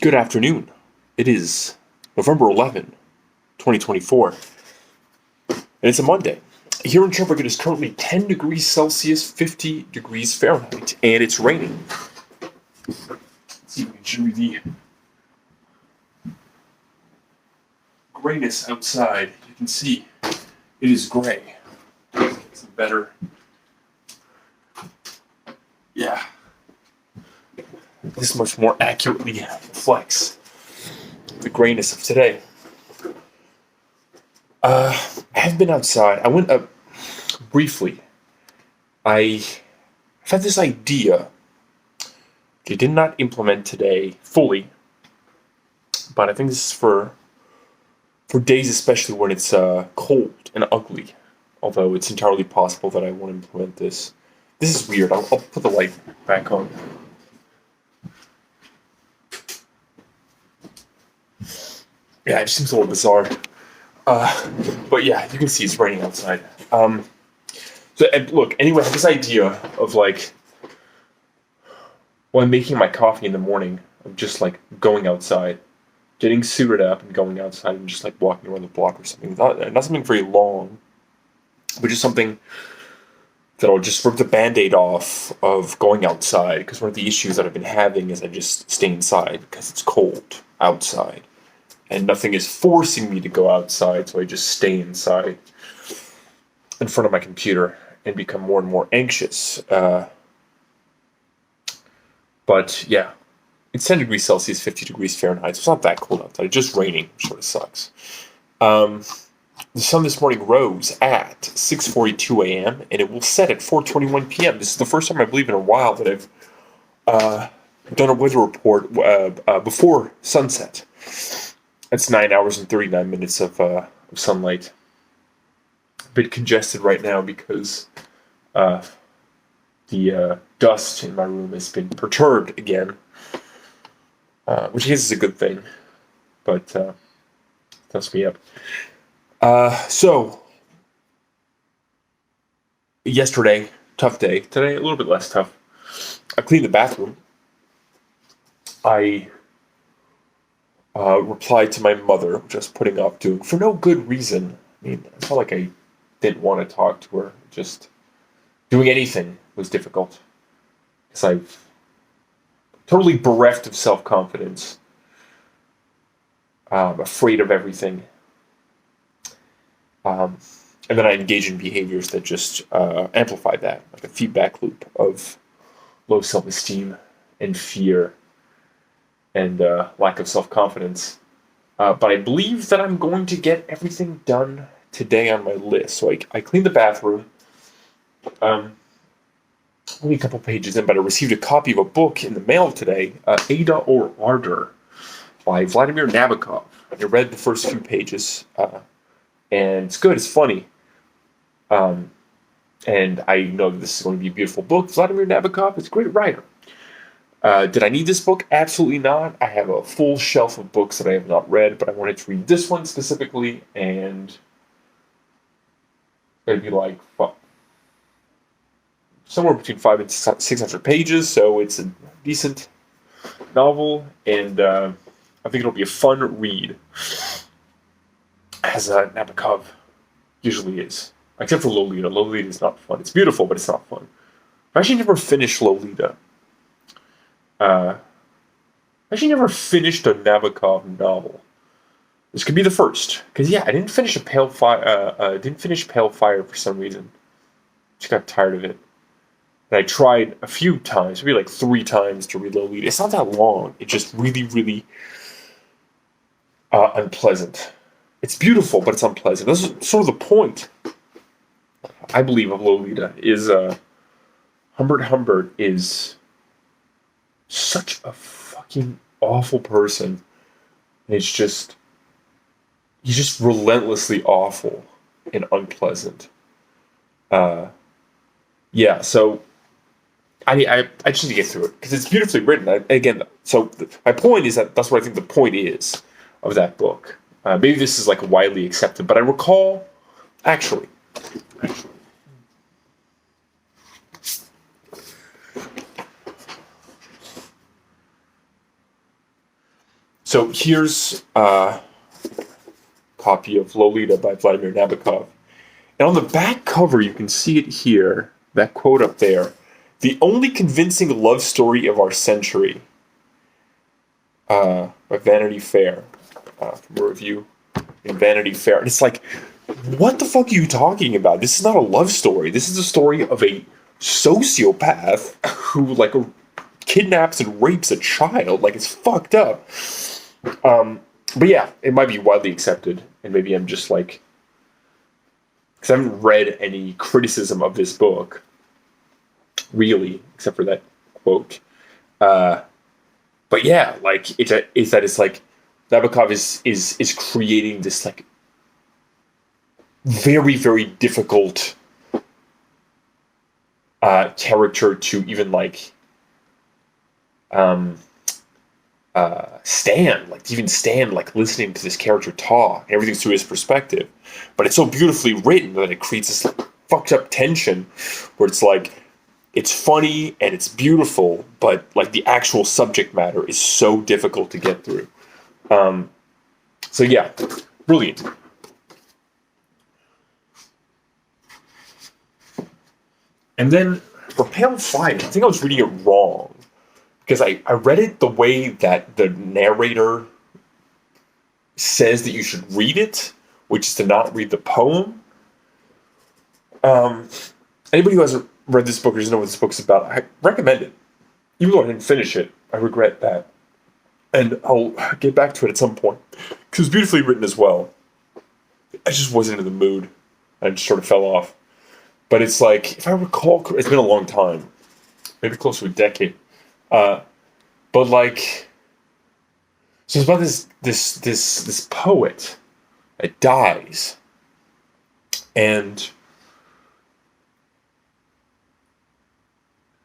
Good afternoon. It is November 11, 2024, and it's a Monday. Here in Trumbull, it is currently 10 degrees Celsius, 50 degrees Fahrenheit, and it's raining. Let's see if we can show you the grayness outside. You can see it is gray. It's better. Yeah. This much more accurately reflects the grayness of today. I have been outside. I went up briefly. I've had this idea which I did not implement today fully, but I think this is for days, especially when it's cold and ugly. Although it's entirely possible that I won't implement this. This is weird. I'll put the light back on. Yeah, it just seems a little bizarre. But yeah, you can see it's raining outside. And look, anyway, I have this idea of when I'm making my coffee in the morning, of just going outside, getting suited up and going outside and just walking around the block or something. Not something very long, but just something that'll just rip the band-aid off of going outside. Because one of the issues that I've been having is I just stay inside because it's cold outside. And nothing is forcing me to go outside, so I just stay inside in front of my computer and become more and more anxious. But yeah, it's 10 degrees Celsius, 50 degrees Fahrenheit, so it's not that cold outside. It's just raining, which sort of sucks. The sun this morning rose at 6:42 a.m., and it will set at 4:21 p.m. This is the first time, I believe, in a while that I've done a weather report before sunset. That's 9 hours and 39 minutes of sunlight. A bit congested right now because the dust in my room has been perturbed again, which I guess is a good thing, but thumbs me up. So, yesterday, tough day. Today, a little bit less tough. I cleaned the bathroom. I replied to my mother, which I was putting off doing for no good reason. I mean, I felt like I didn't want to talk to her. Just doing anything was difficult. Because I'm totally bereft of self-confidence. Afraid of everything. And then I engage in behaviors that just amplify that. Like a feedback loop of low self-esteem and fear and lack of self-confidence. But I believe that I'm going to get everything done today on my list. So I cleaned the bathroom. Only a couple pages in, but I received a copy of a book in the mail today, Ada or Ardor, by Vladimir Nabokov. I read the first few pages, and it's good, it's funny. And I know that this is going to be a beautiful book. Vladimir Nabokov is a great writer. Did I need this book? Absolutely not. I have a full shelf of books that I have not read, but I wanted to read this one specifically, and it's going to be somewhere between 500 and 600 pages, so it's a decent novel, and I think it'll be a fun read, as Nabokov usually is. Except for Lolita. Lolita is not fun. It's beautiful, but it's not fun. I've actually never finished Lolita. I actually never finished a Nabokov novel. This could be the first, because I didn't finish Pale Fire for some reason. Just got tired of it. And I tried a few times, maybe 3 times, to read Lolita. It's not that long. It's just really, really unpleasant. It's beautiful, but it's unpleasant. This is sort of the point, I believe, of Lolita. Is Humbert is such a fucking awful person. And he's just relentlessly awful and unpleasant. So I just need to get through it because it's beautifully written. My point is that's what I think the point is of that book. Maybe this is widely accepted, but I recall actually. So here's a copy of Lolita by Vladimir Nabokov. And on the back cover, you can see it here, that quote up there. The only convincing love story of our century. By Vanity Fair. From a review in Vanity Fair. And it's like, what the fuck are you talking about? This is not a love story. This is a story of a sociopath who, like, kidnaps and rapes a child. Like, it's fucked up. But yeah, it might be widely accepted. And maybe I'm just like, because I haven't read any criticism of this book, really, except for that quote. But yeah, like it's like Nabokov is creating this like very, very difficult character to even like stand, like to even stand like listening to this character talk, and everything's through his perspective. But it's so beautifully written that it creates this like, fucked up tension where it's like it's funny and it's beautiful, but like the actual subject matter is so difficult to get through. So yeah, brilliant. And then for Pale Fire, I think I was reading it wrong because I read it the way that the narrator says that you should read it, which is to not read the poem. Anybody who hasn't read this book or doesn't know what this book's about, I recommend it. Even though I didn't finish it, I regret that. And I'll get back to it at some point. Because it's beautifully written as well. I just wasn't in the mood. I just sort of fell off. But it's like, if I recall, it's been a long time. Maybe close to a decade. But like, so it's about this poet that dies. And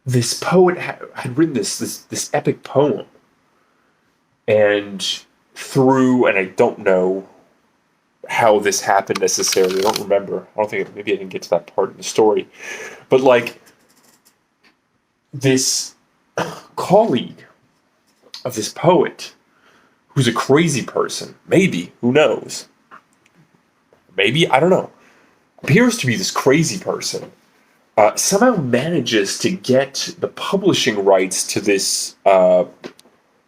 this poet had written this epic poem, and I don't know how this happened necessarily. I don't remember. Maybe I didn't get to that part in the story, but like this colleague of this poet, who's a crazy person, maybe, who knows? Maybe, I don't know, appears to be this crazy person. Somehow manages to get the publishing rights to this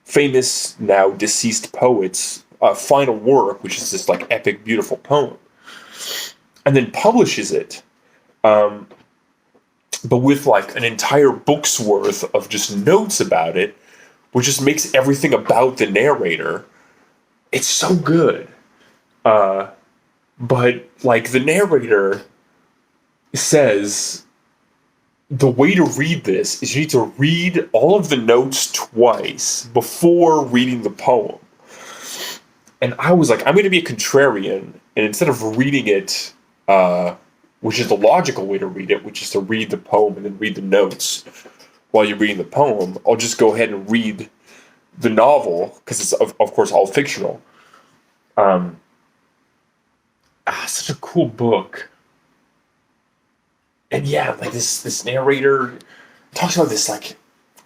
famous, now deceased poet's final work, which is this like epic, beautiful poem, and then publishes it, but with like an entire book's worth of just notes about it, which just makes everything about the narrator. It's so good, but like the narrator says, the way to read this is you need to read all of the notes twice before reading the poem. And I was like, I'm going to be a contrarian, and instead of reading it, which is the logical way to read it, which is to read the poem and then read the notes while you're reading the poem, I'll just go ahead and read the novel, because it's, of course, all fictional. Such a cool book. And yeah, like this narrator talks about this like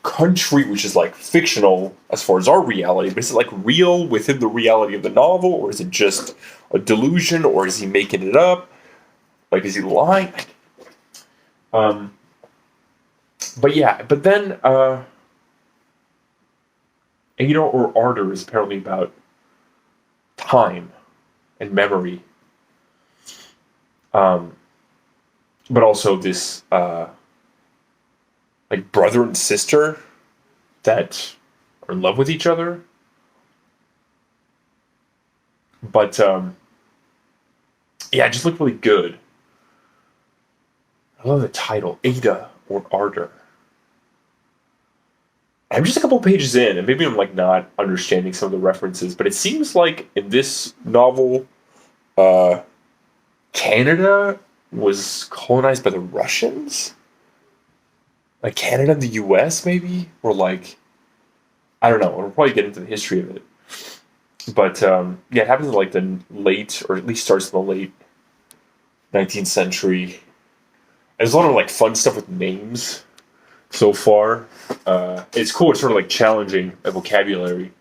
country which is like fictional as far as our reality, but is it like real within the reality of the novel, or is it just a delusion, or is he making it up? Like, is he lying? But yeah, but then Ada or Ardor is apparently about time and memory. But also this, like, brother and sister that are in love with each other. But, yeah, it just looked really good. I love the title, Ada or Ardor. I'm just a couple pages in, and maybe I'm, like, not understanding some of the references, but it seems like in this novel, Canada was colonized by the Russians? Like Canada and the US, maybe? Or like, I don't know. We'll probably get into the history of it. But, yeah, it happens in like the late, or at least starts in the late 19th century. There's a lot of like fun stuff with names so far. It's cool. It's sort of like challenging a vocabulary.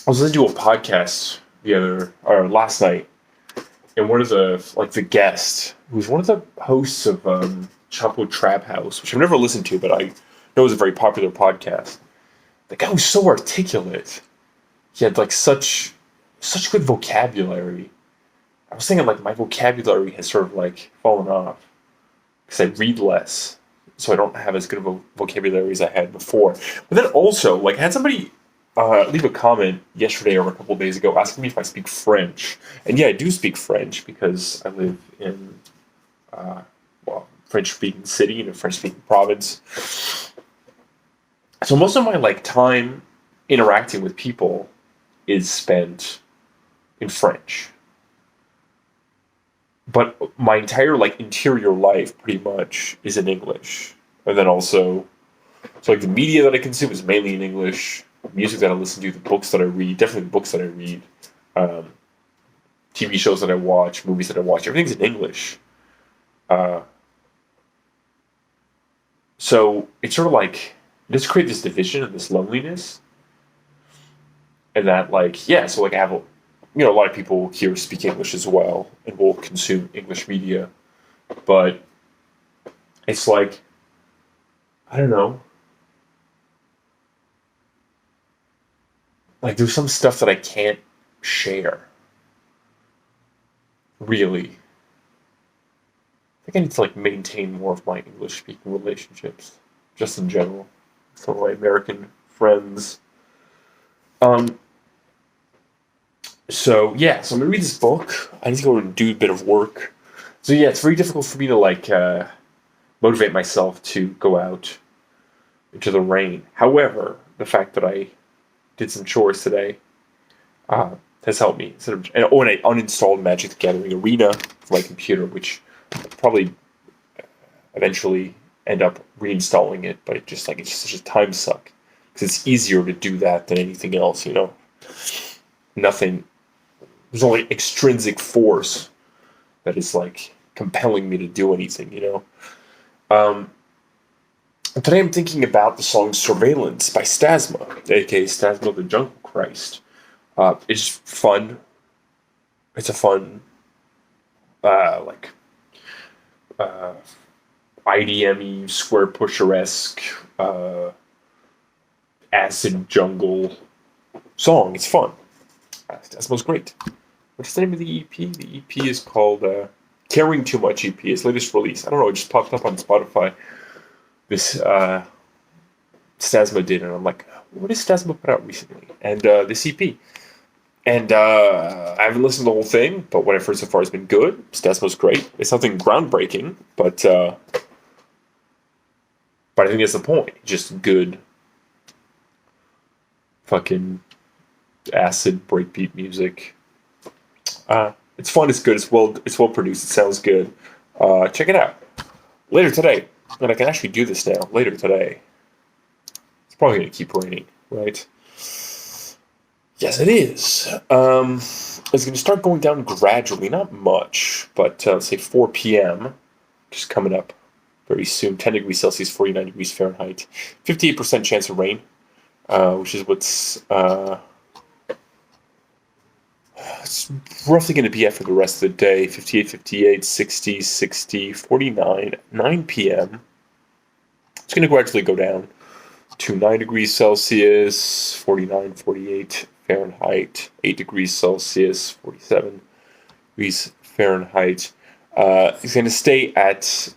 I was listening to a podcast last night, and one of the guests, who's one of the hosts of Chapo Trap House, which I've never listened to, but I know is a very popular podcast. The guy was so articulate. He had like such good vocabulary. I was thinking like my vocabulary has sort of like fallen off because I read less, so I don't have as good of a vocabulary as I had before. But then also, like, I had somebody leave a comment yesterday or a couple of days ago asking me if I speak French, and yeah, I do speak French because I live in French-speaking city in a French-speaking province. So most of my like time interacting with people is spent in French. But my entire like interior life pretty much is in English. And then also, so like the media that I consume is mainly in English. Music that I listen to, the books that I read, definitely the books that I read, um, TV shows that I watch, movies that I watch, everything's in English. Uh, so it's sort of like, it does create this division and this loneliness. And that like, yeah, so like I have a lot of people here speak English as well and will consume English media. But it's like, I don't know, like there's some stuff that I can't share. Really. I think I need to like maintain more of my English speaking relationships, just in general. Some of my American friends. Um so yeah, so I'm gonna read this book. I need to go and do a bit of work. So yeah, it's very difficult for me to like motivate myself to go out into the rain. However, the fact that I did some chores today uh, has helped me. And I uninstalled Magic the Gathering Arena for my computer, which I'll probably eventually end up reinstalling it. But it's just such a time suck because it's easier to do that than anything else. Nothing. There's only extrinsic force that is like compelling me to do anything. Um, Today I'm thinking about the song Surveillance by Stasma, aka Stasma the Jungle Christ. It's fun. It's a fun, like, uh, IDM square pusher esque, acid jungle song. It's fun. Stasma's great. What's the name of the EP? The EP is called Caring Too Much EP, his latest release. I don't know, it just popped up on Spotify. This Stasma did, and I'm like, what did Stasma put out recently? And this EP. And I haven't listened to the whole thing, but what I've heard so far has been good. Stasma's great. It's nothing groundbreaking, but I think that's the point. Just good fucking acid breakbeat music. It's fun, it's good, it's well produced, it sounds good. Check it out. Later today. And I can actually do this now. Later today. It's probably going to keep raining, right? Yes, it is. It's going to start going down gradually, not much, but let's say 4 p.m., just coming up very soon. 10 degrees Celsius, 49 degrees Fahrenheit. 58% chance of rain, which is what's it's roughly going to be after the rest of the day. 58, 58, 60, 60, 49, 9 p.m. It's going to gradually go down to 9 degrees Celsius, 49, 48 Fahrenheit, 8 degrees Celsius, 47 degrees Fahrenheit. It's going to stay at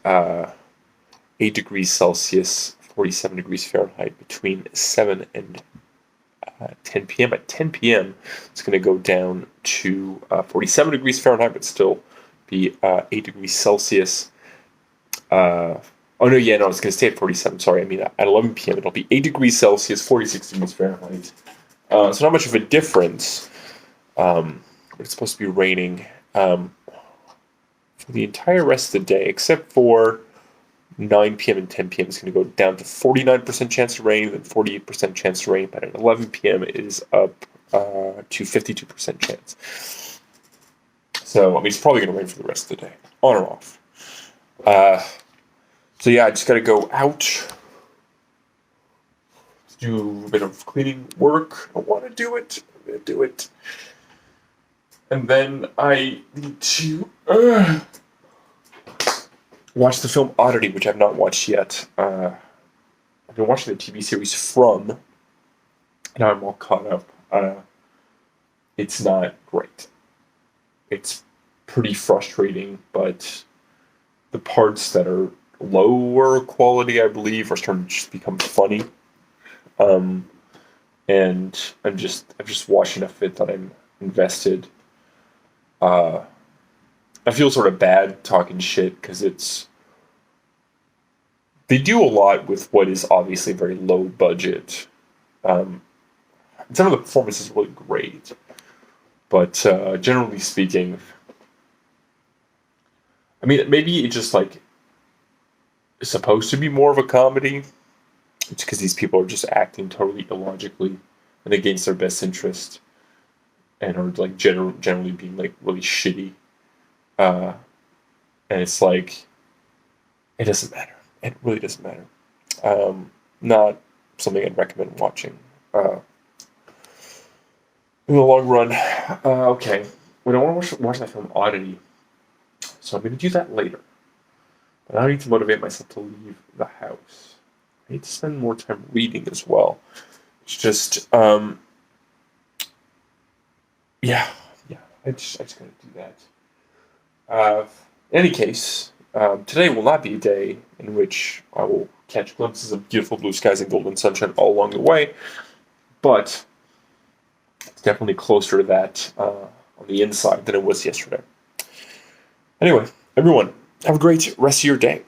8 degrees Celsius, 47 degrees Fahrenheit between 7 and 10 p.m. At 10 p.m., it's going to go down to 47 degrees Fahrenheit, but still be 8 degrees Celsius. It's going to stay at 47. Sorry, I mean, at 11 p.m., it'll be 8 degrees Celsius, 46 degrees Fahrenheit. So not much of a difference, but it's supposed to be raining for the entire rest of the day, except for 9 p.m. and 10 p.m. is going to go down to 49% chance of rain, then 48% chance of rain, but at 11 p.m. it is up to 52% chance. So, I mean, it's probably going to rain for the rest of the day, on or off. So yeah, I just got to go out to do a bit of cleaning work. I want to do it. gonna do it. And then I need to watch the film Oddity, which I've not watched yet. I've been watching the TV series From, and now I'm all caught up. It's not great. It's pretty frustrating, but the parts that are lower quality, I believe, are starting to just become funny. Um, and I've just watched enough of it that I'm invested. Uh, I feel sort of bad talking shit because they do a lot with what is obviously very low budget. Um, some of the performance is really great, but generally speaking, I mean, maybe it just like is supposed to be more of a comedy. It's because these people are just acting totally illogically and against their best interest, and are like generally being like really shitty. Uh, and it's like it doesn't matter. It really doesn't matter. Not something I'd recommend watching. In the long run, okay. Well, I want to watch that film Oddity, so I'm going to do that later. But I need to motivate myself to leave the house. I need to spend more time reading as well. It's just, yeah, yeah. I just gotta do that. In any case, today will not be a day in which I will catch glimpses of beautiful blue skies and golden sunshine all along the way, but it's definitely closer to that on the inside than it was yesterday. Anyway, everyone, have a great rest of your day.